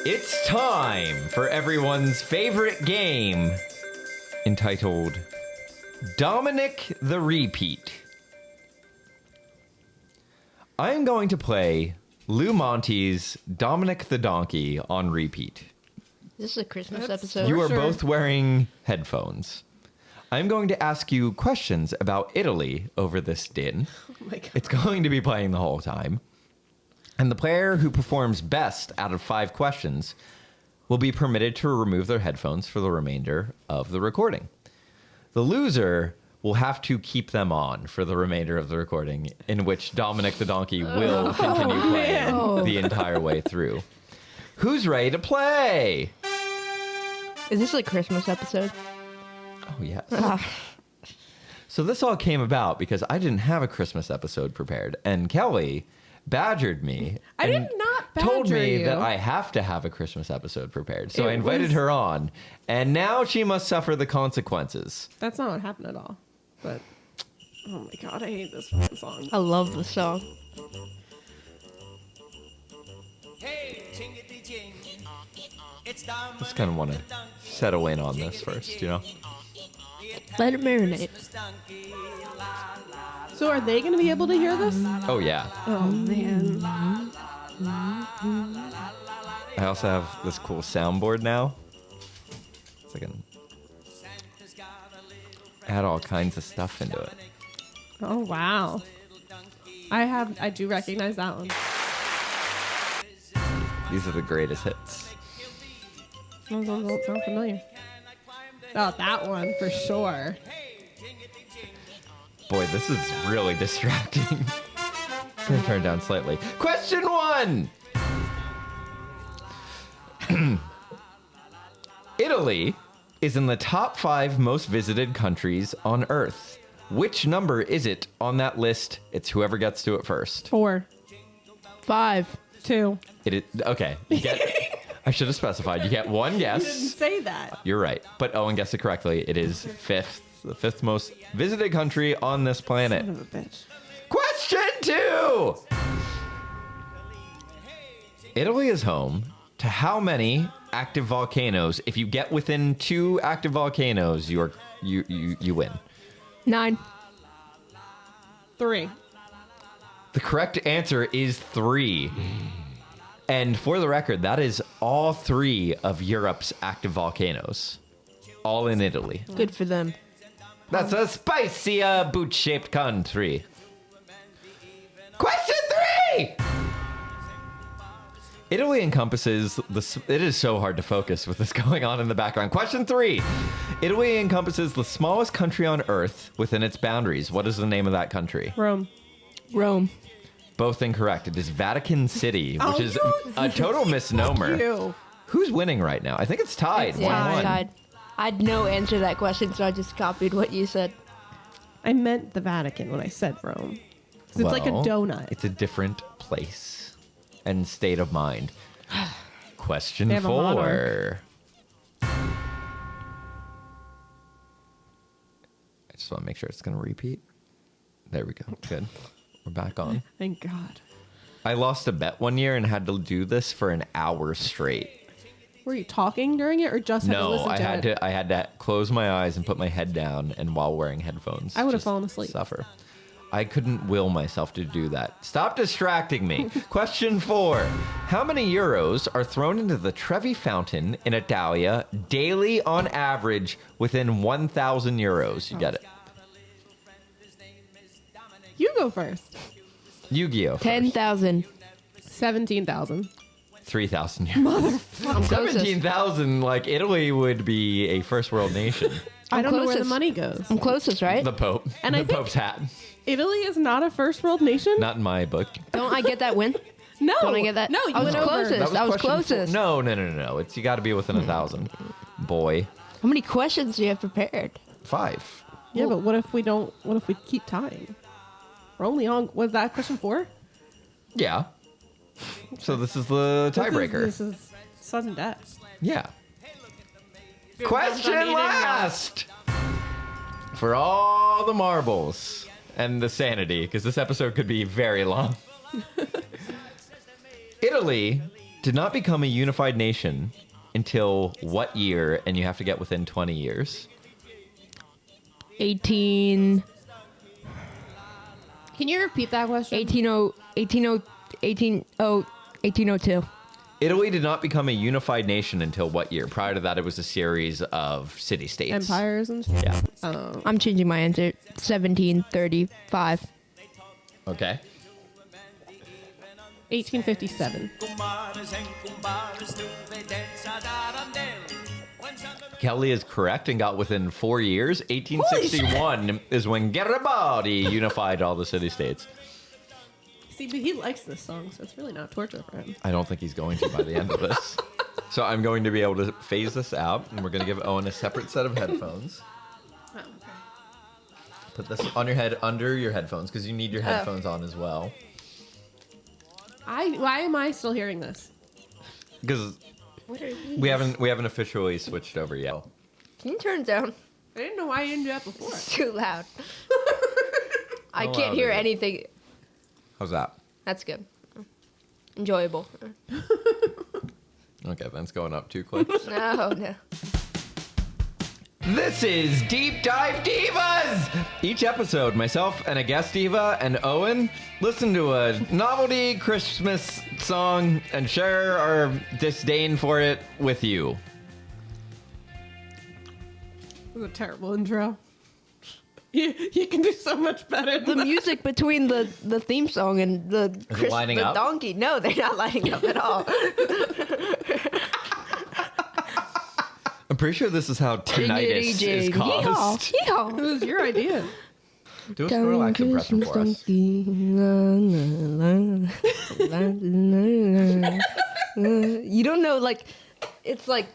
It's time for everyone's favorite game, entitled Dominick the Repeat. I am going to play Lou Monte's Dominick the Donkey on repeat. This is a Christmas episode. You are both wearing headphones. I'm going to ask you questions about Italy over this din. Oh my God. It's going to be playing the whole time. And the player who performs best out of 5 questions will be permitted to remove their headphones for the remainder of the recording. The loser will have to keep them on for the remainder of the recording, in which Dominick the Donkey will continue playing the entire way through. Who's ready to play? Is this a Christmas episode? Oh, yes. So this all came about because I didn't have a Christmas episode prepared, and Kelly badgered me. I did not badger told me you. that I have to have a Christmas episode prepared. So I invited her on, and now she must suffer the consequences. That's not what happened at all. But, oh my God, I hate this fucking song. I love the song. Just kind of want to settle in on this first, you know? Let it marinate. So are they going to be able to hear this? Oh, yeah. Oh, man. I also have this cool soundboard now. So I can add all kinds of stuff into it. Oh, wow. I do recognize that one. These are the greatest hits. Those ones don't sound familiar. Oh, that one for sure. Boy, this is really distracting. I'm going to turn it down slightly. Question 1! Italy is in the top 5 most visited countries on Earth. Which number is it on that list? It's whoever gets to it first. 4, 5. 2. It is, okay. I should have specified. You get one guess. You didn't say that. You're right. But Owen guessed it correctly. It is 5th. The 5th most visited country on this planet. Son of a bitch. Question 2! Italy is home to how many active volcanoes? If you get within 2 active volcanoes, you win. 9. 3. The correct answer is 3. And for the record, that is all 3 of Europe's active volcanoes. All in Italy. Good for them. That's a spicy, boot-shaped country. Question 3! Italy encompasses it is so hard to focus with this going on in the background. Question 3. Italy encompasses the smallest country on Earth within its boundaries. What is the name of that country? Rome. Both incorrect. It is Vatican City, which is you- a total misnomer. You. Who's winning right now? I think it's tied. 1-1. Yeah, I had no answer to that question, so I just copied what you said. I meant the Vatican when I said Rome. 'Cause it's like a Well, donut. It's a different place and state of mind. Question They have a 4. I just want to make sure it's going to repeat. There we go. Good. We're back on. Thank God. I lost a bet one year and had to do this for an hour straight. Were you talking during it or just had to No, listen I to had it? to. I had to close my eyes and put my head down, and while wearing headphones, I would have just fallen asleep. Suffer. I couldn't will myself to do that. Stop distracting me. Question 4: how many euros are thrown into the Trevi Fountain in Italia daily on average within 1,000 euros? You get it. You go first. Yu-Gi-Oh. 10,000. 17,000. 3,000 euros. I'm closest. 17,000. Like Italy would be a first world nation. I don't know where the closest. money goes. I'm closest, right? The Pope. And the I think- Pope's hat. Italy is not a first world nation? Not in my book. Don't I get that win? No. Don't I get that? No, you I was went over. closest. I was question four. closest. No. It's you got to be within 1,000. Boy, How many questions do you have prepared? 5. Yeah, but what if we keep tying? We're only on, was that question 4? Yeah. So this is the tiebreaker. This is sudden death. Yeah. Question last for all the marbles and the sanity, because this episode could be very long. Italy did not become a unified nation until what year? And you have to get within 20 years. 18. Can you repeat that question? 1802. Italy did not become a unified nation until what year? Prior to that, it was a series of city-states. Empires and shit? Yeah. I'm changing my answer. 1735. Okay. 1857. Kelly is correct and got within 4 years. 1861 is when Garibaldi unified all the city-states. See, but he likes this song, so it's really not torture for him. I don't think he's going to by the end of this. So I'm going to be able to phase this out, and we're going to give Owen a separate set of headphones. Oh, okay. Put this on your head under your headphones, because you need your headphones on as well. Why am I still hearing this? Because What are these? we haven't officially switched over yet. Can you turn it down? I didn't know why you didn't do that before. It's too loud. I How can't loud hear is it? anything. How's that? That's good. Enjoyable. Okay, that's going up too quick. No. This is Deep Dive Divas! Each episode, myself and a guest diva and Owen listen to a novelty Christmas song and share our disdain for it with you. This is a terrible intro. You can do so much better The than that. music between the theme song and the lining the up? donkey. No, they're not lining up at all. I'm pretty sure this is how tinnitus is caused. It was your idea. Do a Snorlax impression for us. You don't know, like, it's like,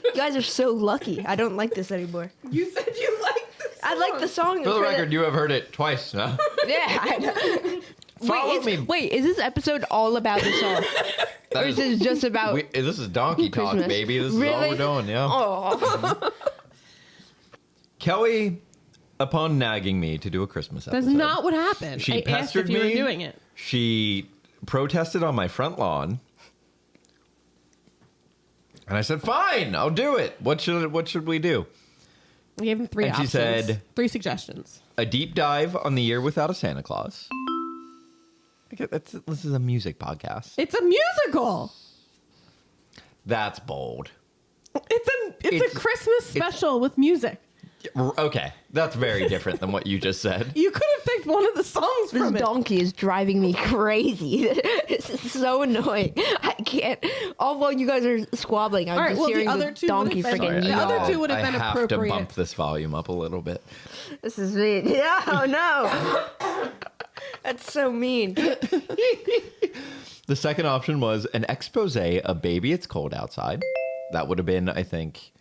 you guys are so lucky. I don't like this anymore. You said you liked this. I like the song. For the record, you have heard it twice now. Yeah. I know. Follow me. Wait, is this episode all about the song? That Or is this just about... this is donkey talk, Christmas. baby. This is all Really? we're doing, yeah. Oh. Kelly, upon nagging me to do a Christmas episode, That's not what happened. She I asked pestered if you were me. doing it. She protested on my front lawn, and I said, "Fine, I'll do it. What should we do? We gave him three And she options. said- 3 suggestions. A deep dive on the year without a Santa Claus." Okay, this is a music podcast. It's a musical. That's bold. It's a Christmas special with music. Okay, that's very different than what you just said. You could have picked one of the songs This from it. donkey is driving me crazy. This is so annoying. I can't. All while you guys are squabbling, I'm All right, just well, the hearing other the two donkey would've been- freaking the yell. other two would have been I have appropriate. to bump this volume up a little bit. This is mean. Oh no. That's so mean. The second option was an expose of Baby It's Cold Outside. That would have been, I think,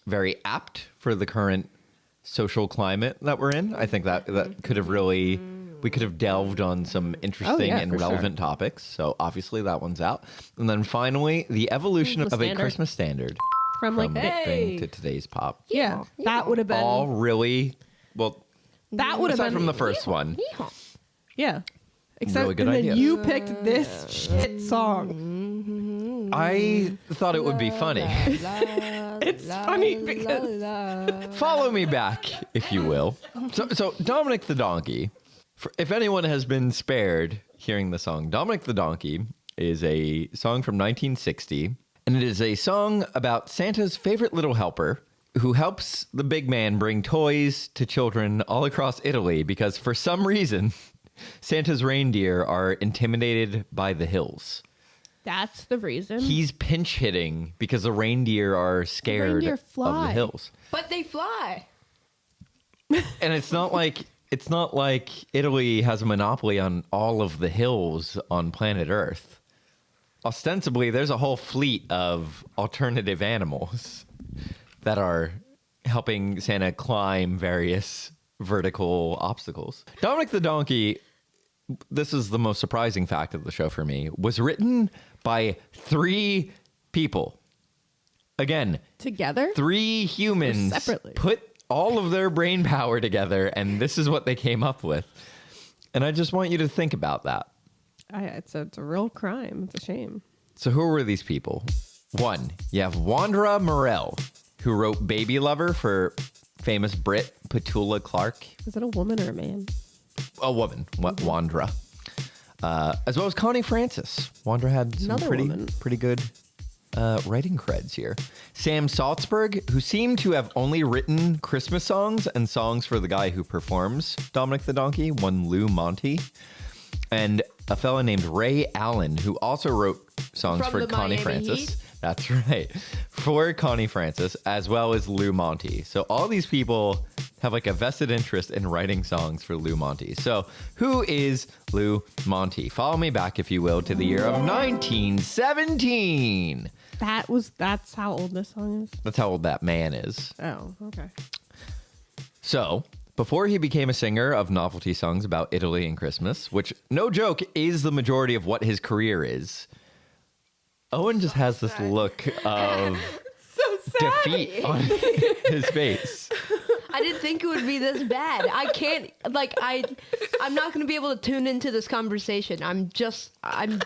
very apt for the current social climate that we're in. I think that could have really, we could have delved on some interesting yeah, and for sure. relevant topics. So obviously that one's out. And then finally, the evolution The of a standard. Christmas standard From like, Big Hey. Bang to today's pop. yeah, that would have been. All really, well, that would have aside been from the first one. Yeah. Except Really good and then idea. you picked this shit song. I thought it would be funny. It's funny because Follow me back, if you will. So Dominick the Donkey, if anyone has been spared hearing the song, Dominick the Donkey is a song from 1960, and it is a song about Santa's favorite little helper who helps the big man bring toys to children all across Italy because for some reason, Santa's reindeer are intimidated by the hills. that's the reason. He's pinch hitting because the reindeer are scared reindeer of the fly. hills. But they fly. And it's not like Italy has a monopoly on all of the hills on planet Earth. Ostensibly, there's a whole fleet of alternative animals that are helping Santa climb various vertical obstacles. Dominick the Donkey, this is the most surprising fact of the show for me, was written by 3 people. Again, Together? 3 humans Or separately. put all of their brain power together, and this is what they came up with. And I just want you to think about that. It's a real crime. It's a shame. So who were these people? One, you have Wandra Morell, who wrote Baby Lover for famous Brit Petula Clark. Is it a woman or a man? A woman, Wandra. As well as Connie Francis. Wandra had some pretty good writing creds here. Sam Salzberg, who seemed to have only written Christmas songs and songs for the guy who performs Dominic the Donkey, one Lou Monte. And a fella named Ray Allen, who also wrote songs From for the Connie Miami Francis. Heat? That's right. For Connie Francis, as well as Lou Monte. So all these people have like a vested interest in writing songs for Lou Monte. So who is Lou Monte? Follow me back, if you will, to the year of 1917. That's how old this song is? That's how old that man is. Oh, okay. So, before he became a singer of novelty songs about Italy and Christmas, which, no joke, is the majority of what his career is, Owen just has this look of defeat on his face. I didn't think it would be this bad. I can't, I'm not going to be able to tune into this conversation. I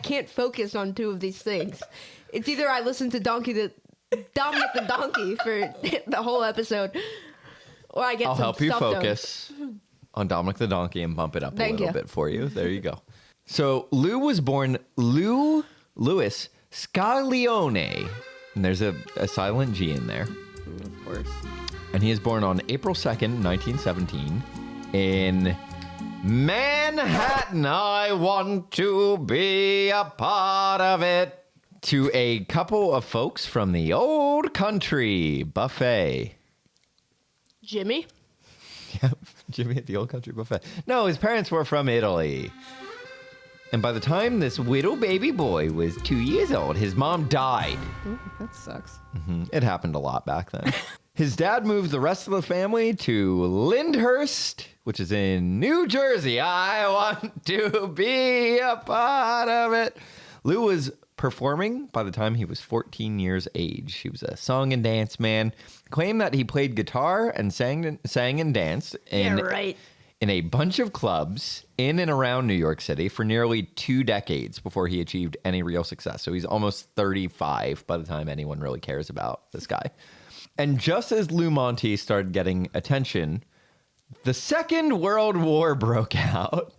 can't focus on two of these things. It's either I listen to Dominick the Donkey for the whole episode, or I get I'll some help you stuff done. focus on Dominic the Donkey and bump it up Thank a little you. bit for you. There you go. So Lou was born Louis Scaglione. And there's a silent G in there. Of course. And he is born on April 2nd, 1917 in Manhattan. I want to be a part of it. To a couple of folks from the old country buffet. Jimmy? Yep, Jimmy at the old country buffet. No, his parents were from Italy. And by the time this little baby boy was 2 years old, his mom died. Ooh, that sucks. It happened a lot back then. His dad moved the rest of the family to Lyndhurst, which is in New Jersey. I want to be a part of it. Lou was performing by the time he was 14 years age. He was a song and dance man. Claimed that he played guitar and sang and danced in a bunch of clubs in and around New York City for nearly 2 decades before he achieved any real success. So he's almost 35 by the time anyone really cares about this guy. And just as Lou Monte started getting attention, the Second World War broke out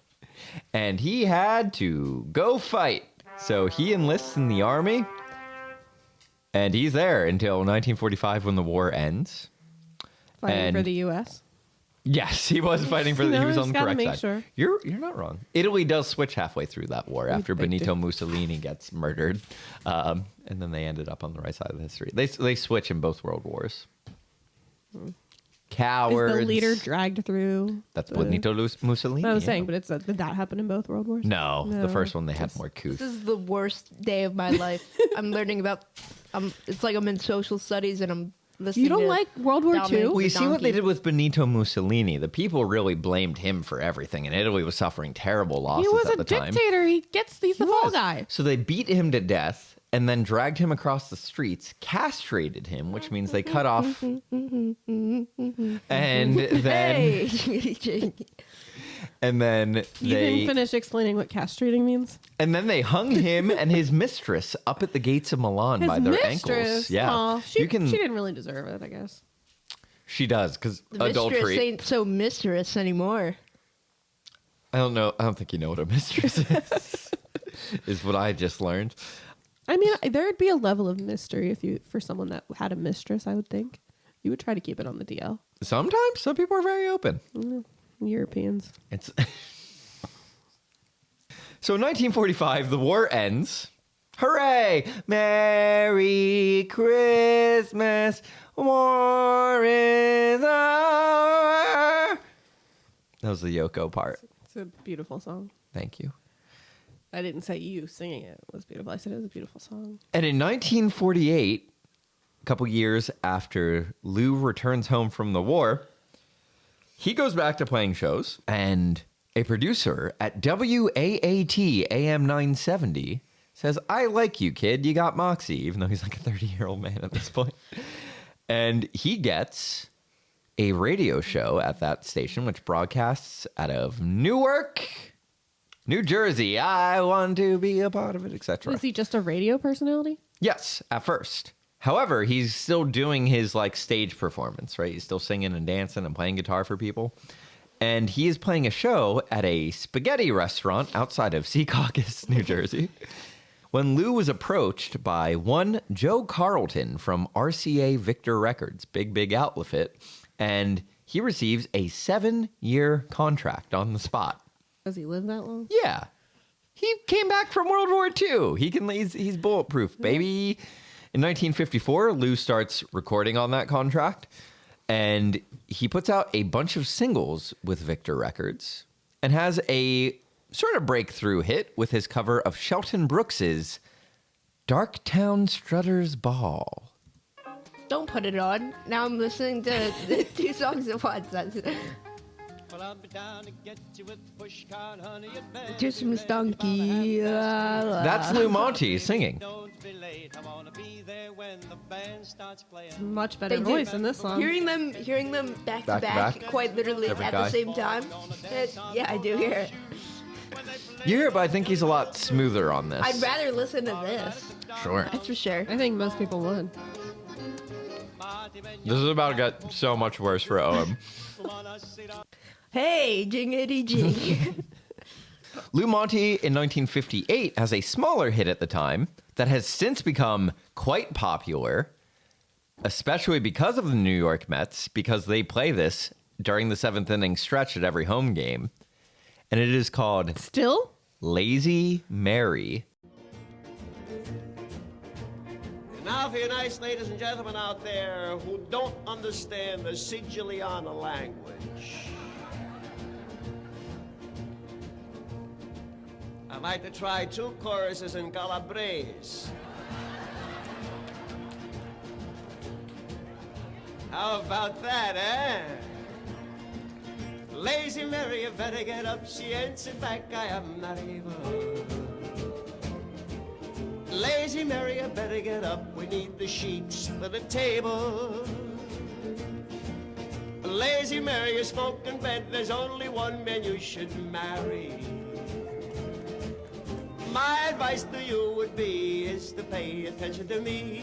and he had to go fight. So he enlists in the army, and he's there until 1945 when the war ends. Fighting for the U.S.? Yes, he was fighting for the. He was on the correct make side. sure. You're not wrong. Italy does switch halfway through that war after They Benito do. Mussolini gets murdered, and then they ended up on the right side of history. They switch in both world wars. Cowards. Is the leader dragged through? That's Benito Mussolini. I was yeah. saying, but did that happen in both world wars? No, the No, first one they had more This coups. is the worst day of my life. I'm learning about. It's like I'm in social studies and I'm listening. You don't to like World War Dominic II? Well, you the see what they Donkey. did with Benito Mussolini. The people really blamed him for everything, and Italy was suffering terrible losses He was at a the time. dictator. He's the fall guy. So they beat him to death and then dragged him across the streets, castrated him, which means they cut off. And then Hey! and then You they didn't finish explaining what castrating means? and then they hung him and his mistress up at the gates of Milan His by their mistress. ankles. Yeah. Aw, she you can didn't really deserve it, I guess. she does cuz The adultery. mistress ain't so mistress anymore. I don't know. I don't think you know what a mistress is. Is what I just learned. I mean, there'd be a level of mystery for someone that had a mistress, I would think. You would try to keep it on the DL. Sometimes some people are very open. Europeans. It's So in 1945, the war ends. Hooray! Merry Christmas. War is over. That was the Yoko part. It's a beautiful song. Thank you. I didn't say you singing it was beautiful. I said it was a beautiful song. And in 1948, a couple years after Lou returns home from the war, he goes back to playing shows, and a producer at WAAT AM 970 says, "I like you, kid. You got moxie," even though he's like a 30-year-old man at this point. And he gets a radio show at that station, which broadcasts out of Newark, New Jersey, I want to be a part of it, etc. Is he just a radio personality? Yes, at first. However, he's still doing his like stage performance, right? He's still singing and dancing and playing guitar for people. And he is playing a show at a spaghetti restaurant outside of Secaucus, New Jersey, when Lou was approached by one Joe Carlton from RCA Victor Records, big outfit, and he receives a 7-year contract on the spot. Does he live that long? Yeah. He came back from World War II. He's bulletproof, baby. In 1954, Lou starts recording on that contract, and he puts out a bunch of singles with Victor Records and has a sort of breakthrough hit with his cover of Shelton Brooks's Darktown Strutter's Ball. Don't put it on. Now I'm listening to the 2 songs at once. Well, I'll be down to get you with pushcart, honey. Christmas donkey. That's Lou Monte singing. Don't be late. I wanna be there when the band starts playing. Much better voice in this song. Hearing them back to back, quite literally Different at guy. the same time. Yeah, I do hear it. You hear it, but I think he's a lot smoother on this. I'd rather listen to this. Sure. That's for sure. I think most people would. This is about to get so much worse for OM. Hey, jingity jing. Lou Monte in 1958 has a smaller hit at the time that has since become quite popular, especially because of the New York Mets, because they play this during the 7th inning stretch at every home game. And it is called Still? Lazy Mary. Now for you nice ladies and gentlemen out there who don't understand the Siciliana language, I'd like to try 2 choruses in Calabrese. How about that, eh? Lazy Mary, you better get up. She ain't sit back, I am not able. Lazy Mary, you better get up. We need the sheets for the table. Lazy Mary, you smoke in bed. There's only one man you should marry. My advice to you would be is to pay attention to me.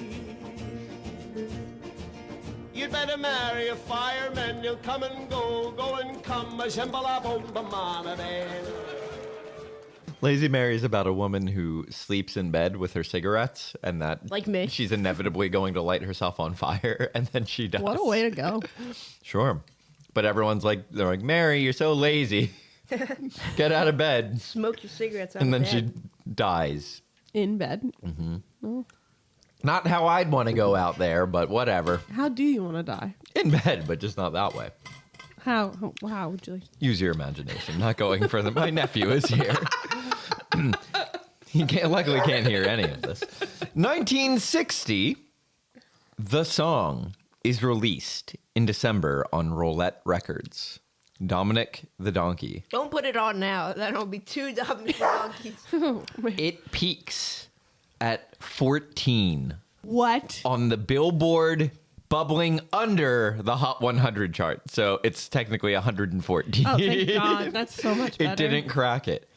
You'd better marry a fireman. He'll come and go and come. A shimba bomba man. Lazy Mary is about a woman who sleeps in bed with her cigarettes, and that Like me. she's inevitably going to light herself on fire, and then she does. What a way to go. Sure. But everyone's like, they're like, Mary, you're so lazy. Get out of bed. Smoke your cigarettes out And then of she bed. dies. In bed. Not how I'd want to go out there, but whatever. How do you want to die? In bed, but just not that way. How would you like? Use your imagination. Not going further. My nephew is here. Luckily can't hear any of this. 1960, the song is released in December on Roulette Records. Dominick the Donkey. Don't put it on now. That'll be 2 Dominick donkeys. It peaks at 14 What? on the Billboard, bubbling under the Hot 100 chart. So it's technically 114. Oh, thank God. That's so much better. It didn't crack it.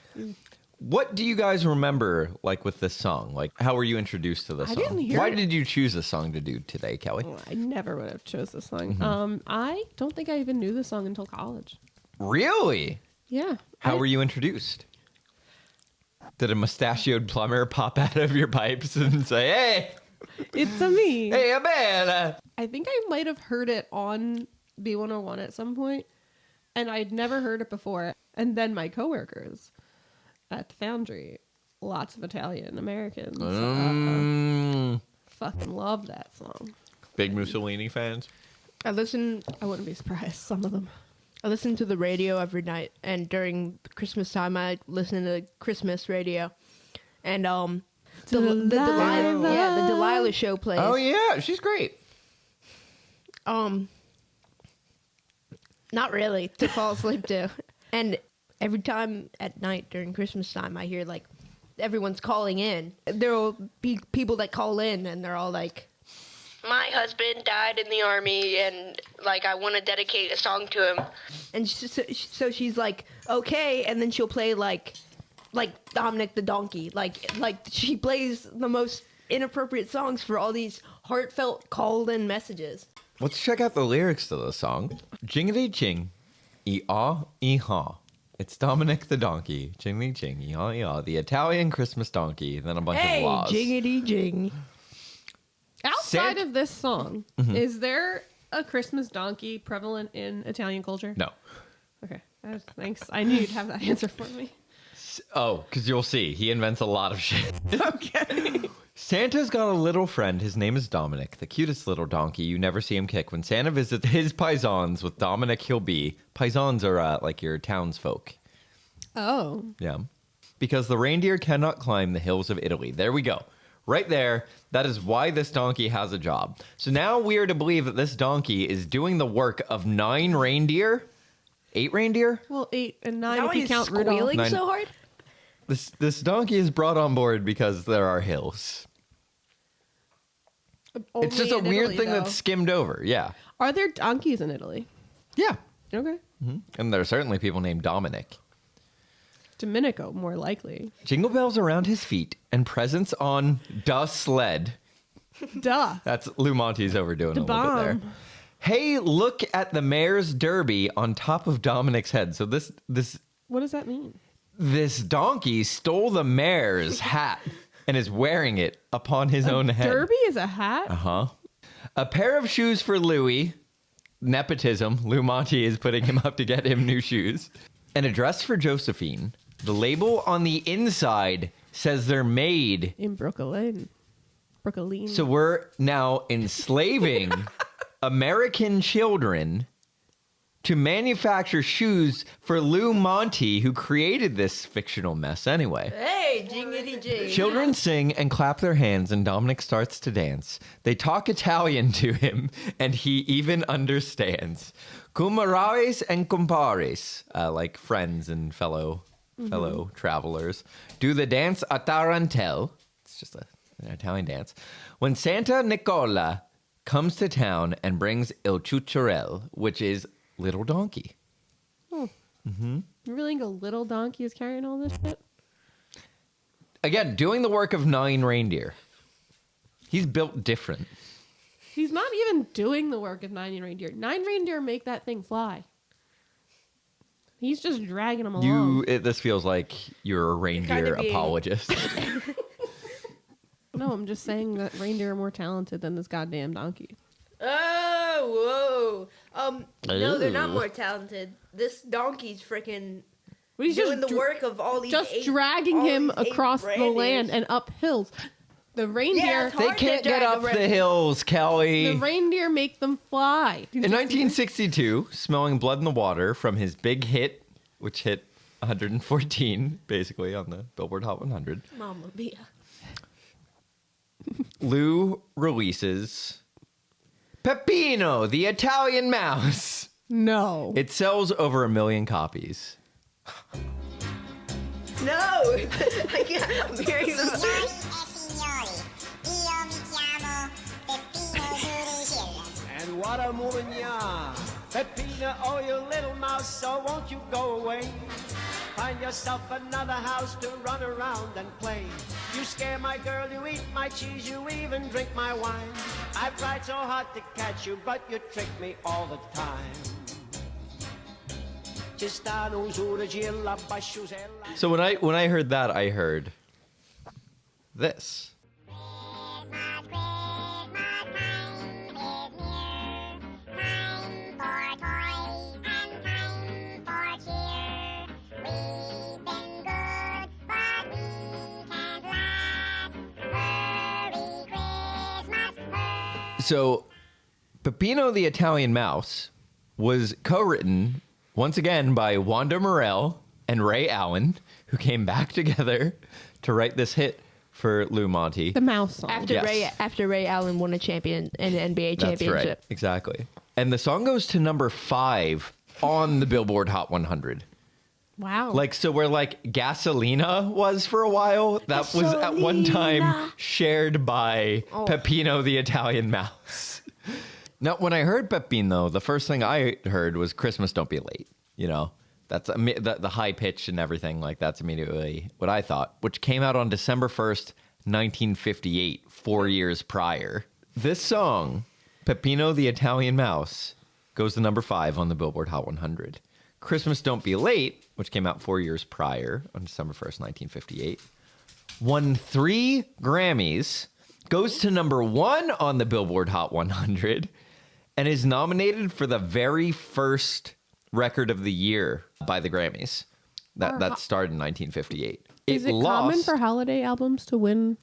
What do you guys remember, like, with this song? Like, how were you introduced to this song? didn't hear Why it. did you choose this song to do today, Kelly? Oh, I never would have chose this song. I don't think I even knew this song until college. Really? Yeah. How were you introduced? Did a mustachioed plumber pop out of your pipes and say, hey, It's a me. hey, man? I think I might have heard it on B101 at some point, and I'd never heard it before. And then my coworkers at the Foundry, lots of Italian Americans, fucking love that song. Big Mussolini fans? I wouldn't be surprised, some of them. I listen to the radio every night, and during Christmas time, I listen to Christmas radio, and the Delilah show plays. Oh, yeah. She's great. Not really to fall asleep to, and every time at night during Christmas time, I hear like everyone's calling in. There will be people that call in, and they're all like, my husband died in the army, and like I want to dedicate a song to him. And so she's like, okay, and then she'll play like like Dominic the Donkey. Like she plays the most inappropriate songs for all these heartfelt called-in messages. Let's check out the lyrics to the song. Jingity ching, ee-ah, ee-haw. It's Dominic the Donkey. Jingity ching, ee-haw, ee-haw. The Italian Christmas donkey. Then a bunch of laws. Jingity jing. Outside of this song, is there a Christmas donkey prevalent in Italian culture? No. Okay. Thanks. I knew you'd have that answer for me. Oh, because you'll see. He invents a lot of shit. Okay. Santa's got a little friend. His name is Dominic, the cutest little donkey. You never see him kick. When Santa visits his paisans, with Dominic he'll be. Paisans are like your townsfolk. Oh. Yeah. Because the reindeer cannot climb the hills of Italy. There we go. Right there. That is why this donkey has a job. So now we are to believe that this donkey is doing the work of 9 reindeer. 8 reindeer? Well, 8 and 9 Is that if why you he's count Rudolph. squealing 9. so hard? This donkey is brought on board because there are hills. Only It's just a in weird Italy, thing though. that's skimmed over. Yeah. Are there donkeys in Italy? Yeah. Okay. And there are certainly people named Dominic. Domenico, more likely. Jingle bells around his feet and presents on da sled. Duh. That's Lou Monte's overdoing Da a little bit there. bomb. Hey, look at the mayor's derby on top of Dominic's head. So this What does that mean? donkey stole the mayor's hat and is wearing it upon his own head. Derby is a hat? Uh-huh. A pair of shoes for Louis. Nepotism. Lou Monte is putting him up to get him new shoes. And a dress for Josephine. The label on the inside says they're made. In Brooklyn. So we're now enslaving American children to manufacture shoes for Lou Monte, who created this fictional mess anyway. Hey, jingity jing. Children sing and clap their hands, and Dominic starts to dance. They talk Italian to him, and he even understands. Cumarares and compares, like friends and fellow travelers, do the dance a tarantelle. It's just an Italian dance. When Santa Nicola comes to town and brings il ciucciarel, which is little donkey. You really think a little donkey is carrying all this shit? Again, doing the work of 9 reindeer. He's built different. He's not even doing the work of 9 reindeer. 9 reindeer make that thing fly. He's just dragging them along. This feels like you're a reindeer being- apologist. No, I'm just saying that reindeer are more talented than this goddamn donkey. Oh, whoa. No, they're not Ooh. more talented. This donkey's freaking He's doing the dr- work of all these just 8 dragging all him these 8 across the reindeers. land and up hills. The reindeer, Yeah, it's They hard to can't get drag up a the reindeer. hills, Kelly. the reindeer make them fly. In 1962, smelling blood in the water from his big hit, which hit 114, basically, on the Billboard Hot 100, Mamma mia. Lou releases Peppino, the Italian Mouse. No. It sells over 1 million copies. No! I can't, I'm hearing the Signori e signori, io mi chiamo Peppino Giuricilla. And what a woman you are. Peppina, oh, you little mouse, so won't you go away? Find yourself another house to run around and play. You scare my girl, you eat my cheese, you even drink my wine. I've tried so hard to catch you, but you trick me all the time. Ci stanno Giuricilla, Basciusella. So when I heard that, I heard this. Christmas, Christmas time is near. Time for toys and time for cheer. We've been good, but we can't last. Hurry, Christmas, hurry. So Peppino the Italian Mouse was co-written once again by Wanda Morell and Ray Allen, who came back together to write this hit for Lou Monte. the mouse song. After Ray Allen won a champion an NBA That's championship. right. Exactly. And the song goes to number 5 on the Billboard Hot 100. Wow. Like, so where like Gasolina was for a while, that was at one time Gasolina. shared by Peppino the Italian Mouse. Now, when I heard Peppino, the first thing I heard was Christmas Don't Be Late. You know, That's the high pitch and everything. Like, that's immediately what I thought, which came out on December 1st, 1958, 4 years prior. This song, Peppino the Italian Mouse, goes to number 5 on the Billboard Hot 100. Christmas Don't Be Late, which came out 4 years prior on December 1st, 1958, won 3 Grammys, goes to number 1 on the Billboard Hot 100, and is nominated for the very first Record of the Year by the Grammys. That started in 1958. Is it common for holiday albums to win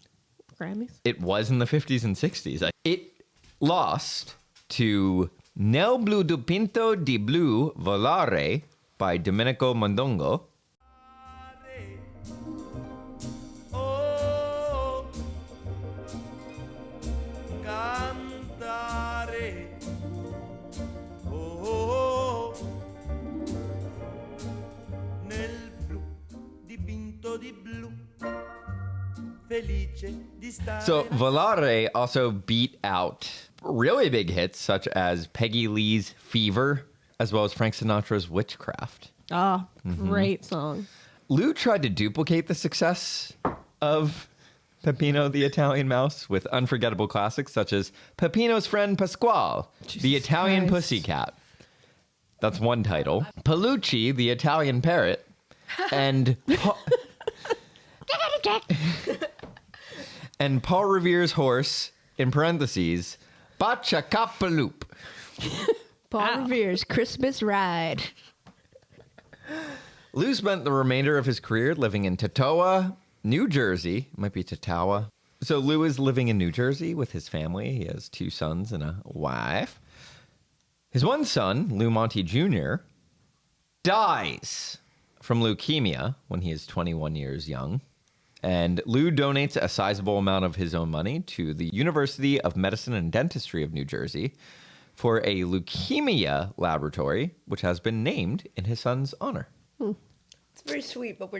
Grammys? It was in the 50s and 60s. It lost to Nel blu dipinto di blu volare by Domenico Mondongo. Oh, cantare. Oh, nel blu dipinto di blu. Felice di stare. So Volare also beat out really big hits such as Peggy Lee's Fever, as well as Frank Sinatra's Witchcraft. Oh, great song. Lou tried to duplicate the success of Peppino the Italian Mouse with unforgettable classics such as Peppino's Friend Pasquale, the Italian Christ. Pussycat. That's one title. Palucci, the Italian Parrot, and and Paul Revere's horse, in parentheses, Bachacapaloop. Paul Revere's Christmas Ride. Lou spent the remainder of his career living in Tatawa, New Jersey. It might be Tatawa. So Lou is living in New Jersey with his family. He has 2 sons and a wife. His one son, Lou Monte Jr., dies from leukemia when he is 21 years young. And Lou donates a sizable amount of his own money to the University of Medicine and Dentistry of New Jersey for a leukemia laboratory, which has been named in his son's honor. It's very sweet, but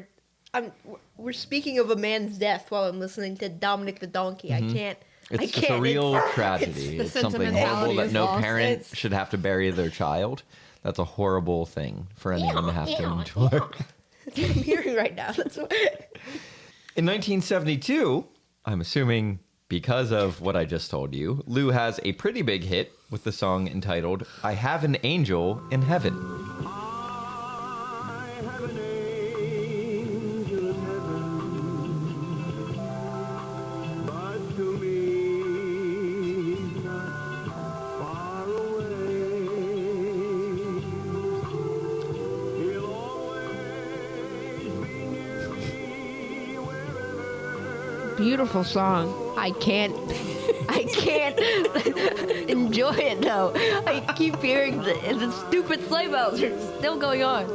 we're speaking of a man's death while I'm listening to Dominick the Donkey. I can't. It's a real tragedy. the It's something sentimentality horrible that is no lost. parent It's- should have to bury their child. That's a horrible thing for anyone to have to endure. That's what I'm hearing right now. That's what. In 1972, I'm assuming because of what I just told you, Lou has a pretty big hit with the song entitled I Have an Angel in Heaven. I have an angel in heaven, but to me he's not far away. He'll always be near me wherever. Beautiful song. I can't enjoy it though. I keep hearing the stupid sleigh bells are still going on.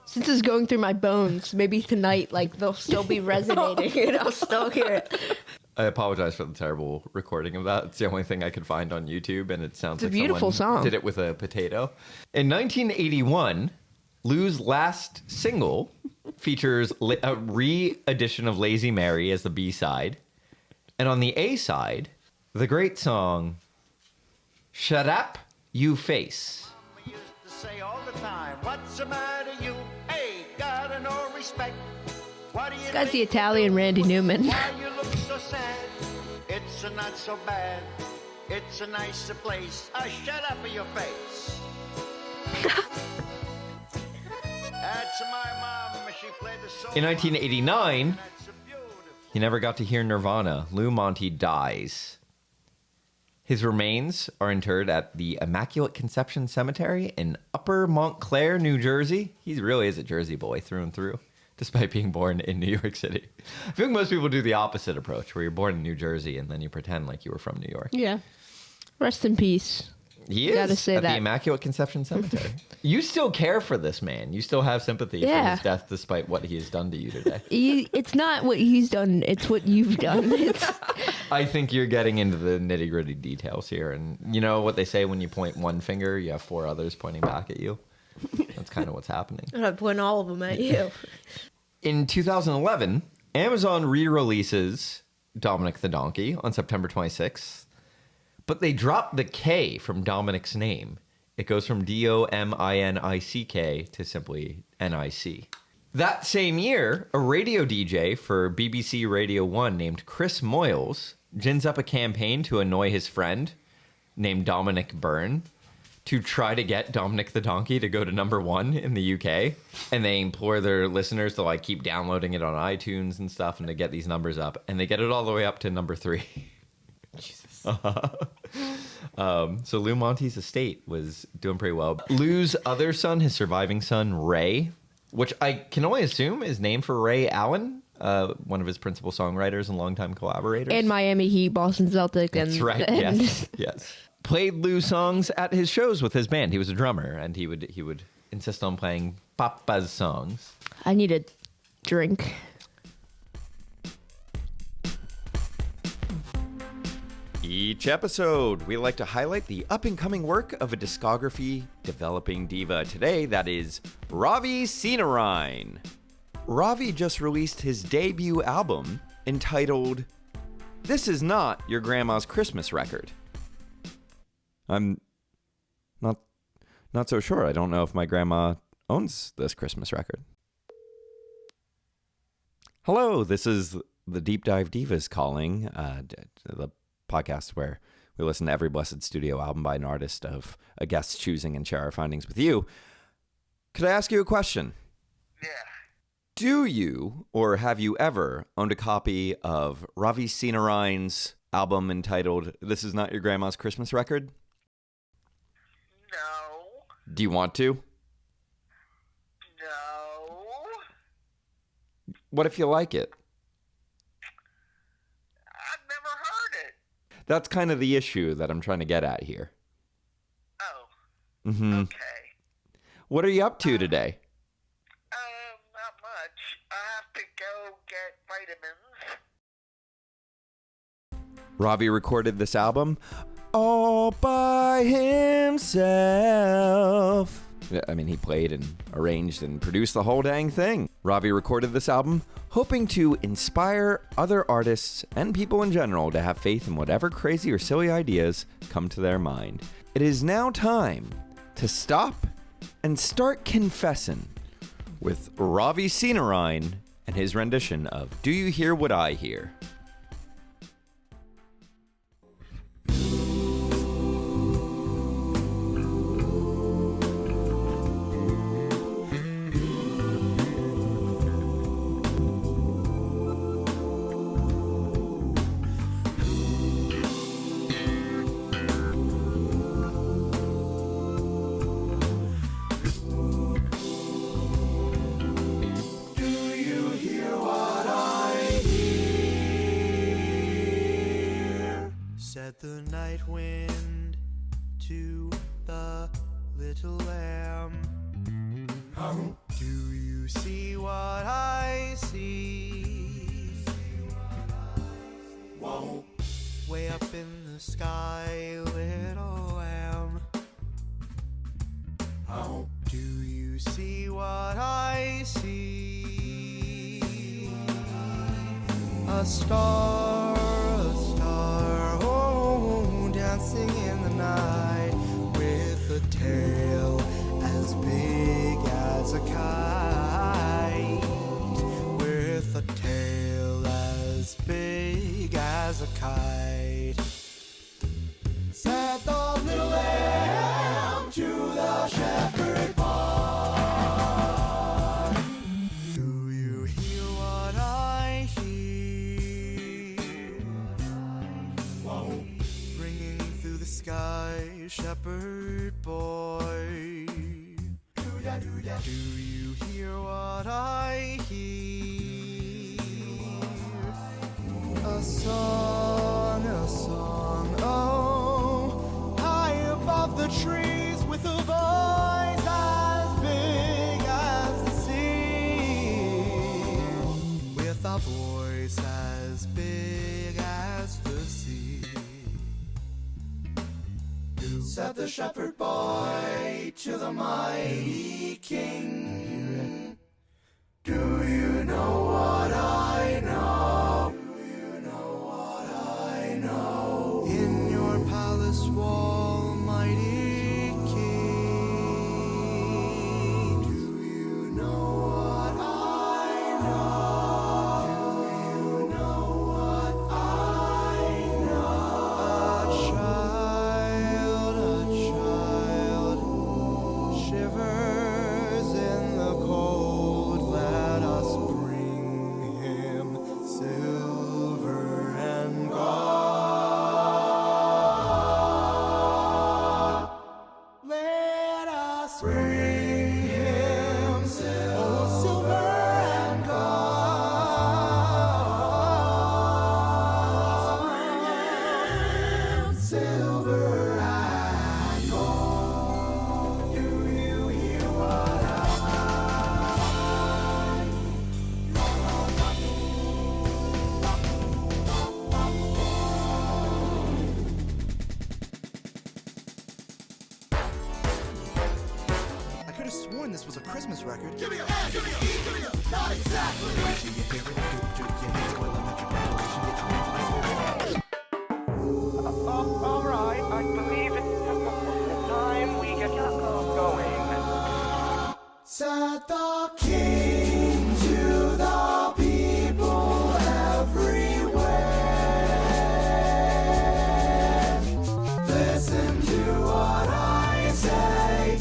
Since it's going through my bones, maybe tonight, like, they'll still be resonating and I'll still hear it. I apologize for the terrible recording of that. It's the only thing I could find on YouTube, and it sounds It's a like beautiful someone song. did it with a potato. In 1981, Lou's last single features a re-edition of Lazy Mary as the B-side. And on the A-side, the great song, Shut Up, You Face. Mama used to say all the time, what's the matter you? Hey, gotta no respect. What do you This guy's the think Italian Randy Newman. Why you look so sad? It's not so bad. It's a nicer place. Shut up in your face. That's my mom. She played the song. In 1989, That's a beautiful. he never got to hear Nirvana. Lou Monte dies. His remains are interred at the Immaculate Conception Cemetery in Upper Montclair, New Jersey. He really is a Jersey boy through and through, despite being born in New York City. I feel like most people do the opposite approach, where you're born in New Jersey and then you pretend like you were from New York. Yeah. Rest in peace. He is Gotta say at the that. Immaculate Conception Cemetery. You still care for this man. You still have sympathy for Yeah. his death, despite what he has done to you today. It's not what he's done, it's what you've done. It's, I think you're getting into the nitty gritty details here. And you know what they say, when you point one finger, you have 4 others pointing back at you? That's kind of what's happening. I'm gonna point all of them at you. In 2011, Amazon re-releases Dominick the Donkey on September 26th, but they dropped the K from Dominick's name It goes from Dominick to simply NIC. That same year, a radio DJ for BBC Radio 1 named Chris Moyles gins up a campaign to annoy his friend named Dominick Byrne to try to get Dominic the Donkey to go to number 1 in the UK. And they implore their listeners to like keep downloading it on iTunes and stuff and to get these numbers up. And they get it all the way up to number 3. Jesus. So Lou Monte's estate was doing pretty well. Lou's other son, his surviving son, Ray, which I can only assume is named for Ray Allen, one of his principal songwriters and longtime collaborators. And Miami Heat, Boston Celtics. That's and, right. And Yes. Yes. Played Lou songs at his shows with his band. He was a drummer, and he would insist on playing Papa's songs. I need a drink. Each episode, we like to highlight the up-and-coming work of a discography developing diva. Today, that is Ravi Sinarine. Ravi just released his debut album entitled This Is Not Your Grandma's Christmas Record. I'm not so sure. I don't know if my grandma owns this Christmas record. Hello, this is the Deep Dive Divas calling, the podcast where we listen to every blessed studio album by an artist of a guest's choosing and share our findings with you. Could I ask you a question? Yeah. Do you, or have you ever, owned a copy of Ravi Sinarine's album entitled This Is Not Your Grandma's Christmas Record? No. Do you want to? No. What if you like it? I've never heard it. That's kind of the issue that I'm trying to get at here. Oh. Mm-hmm. Okay. What are you up to today? Not much. I have to go get vitamins. Ravi recorded this album all by himself. I mean, he played and arranged and produced the whole dang thing. Ravi recorded this album hoping to inspire other artists and people in general to have faith in whatever crazy or silly ideas come to their mind. It is now time to stop and start confessing with Ravi Sinarine and his rendition of Do You Hear What I Hear? Said the night wind to the little lamb. Do you see what I see? Whoa. Way up in the sky, little lamb. Do you see what I see? A star, oh, dancing in the night with a tail as big as a kite. With a tail as big as a kite. Said the little lamb to the shepherd boy. Do you hear what I hear? Ringing through the sky, shepherd boy. Do you hear what I hear? A song, oh, high above the trees with a voice as big as the sea. With a voice as big as the sea. Said the shepherd boy to the mighty king. Do you know what I know? Do you know what I know? In your palace wall, mighty king. shivers in the cold. Let us bring him silver and gold. Let us bring him silver and gold. Silver and gold. Do you hear what I could have sworn this was a Christmas record. Give me a hand, give me a E, give me a not exactly. Do you hear it? Do you hear it? Well, All right, I believe it's time we get going. Said the King to the people everywhere. Listen to what I say.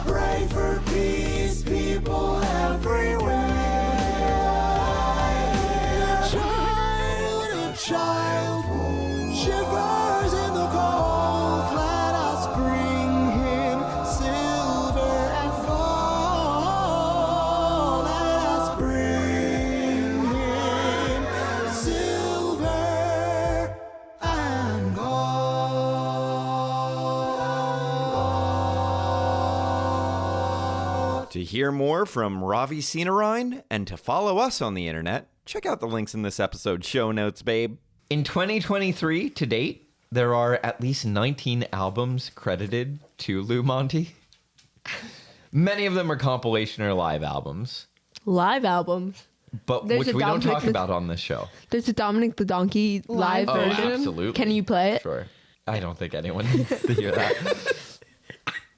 Pray for peace, people everywhere. A child shivers in the cold. Let us bring him silver and gold. Let us bring him silver and gold. To hear more from Ravi Sinarine and to follow us on the internet, check out the links in this episode's show notes, babe. In 2023 to date, there are at least 19 albums credited to Lou Monte. Many of them are compilation or live albums, Live albums. but There's which a we don't Dominick talk the- about on this show. There's a Dominic the Donkey live Oh, version. absolutely. Can you play it? Sure. I don't think anyone needs to hear that.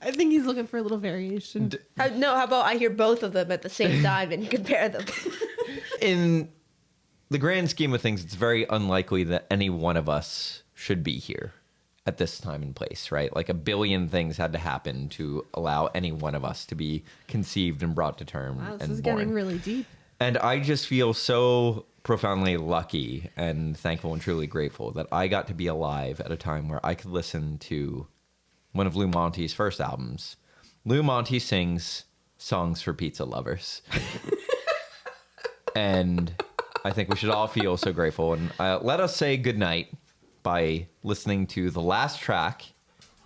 I think he's looking for a little variation. No, how about I hear both of them at the same time and compare them? In the grand scheme of things, it's very unlikely that any one of us should be here at this time and place, right? Like a billion things had to happen to allow any one of us to be conceived and brought to term Wow, this and is born. getting really deep. And I just feel so profoundly lucky and thankful and truly grateful that I got to be alive at a time where I could listen to one of Lou Monte's first albums. Lou Monte sings songs for pizza lovers. And I think we should all feel so grateful. And let us say goodnight by listening to the last track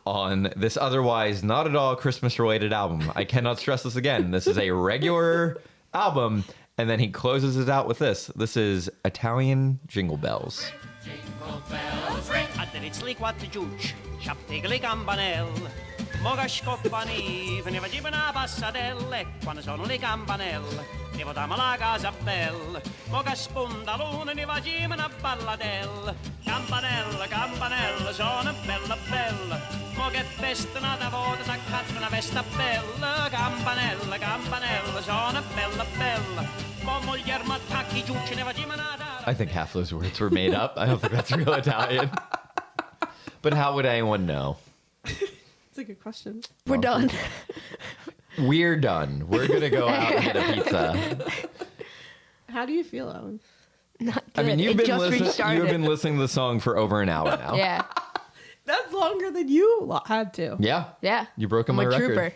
on this otherwise not at all Christmas-related album. I cannot stress this again. This is a regular album. And then he closes it out with this. This is Italian Jingle Bells. A dritzli quattro giucci, sciaptegli campanelle. Moga scoppani, veniva giù una passadelle. Quando sono le campanelle, devo dare la casa bella. Moga spondalone, ne va giù una balladella. Campanella, campanella, sono bella bella. Moga è festa nata volta, attaccata una vesta bella. Campanella, campanella, sono bella bella. Mo moglie m'attacchi giucci, ne va giù una I think half those words were made up. I don't think that's real Italian. But how would anyone know? It's a good question. We're done. We're done. We're going to go out and get a pizza. How do you feel, Owen? Not I mean, good. you've It been, just restarted. you've been listening to the song for over an hour now. Yeah. That's longer than you had to. Yeah. Yeah. You broke I'm my a record. trooper.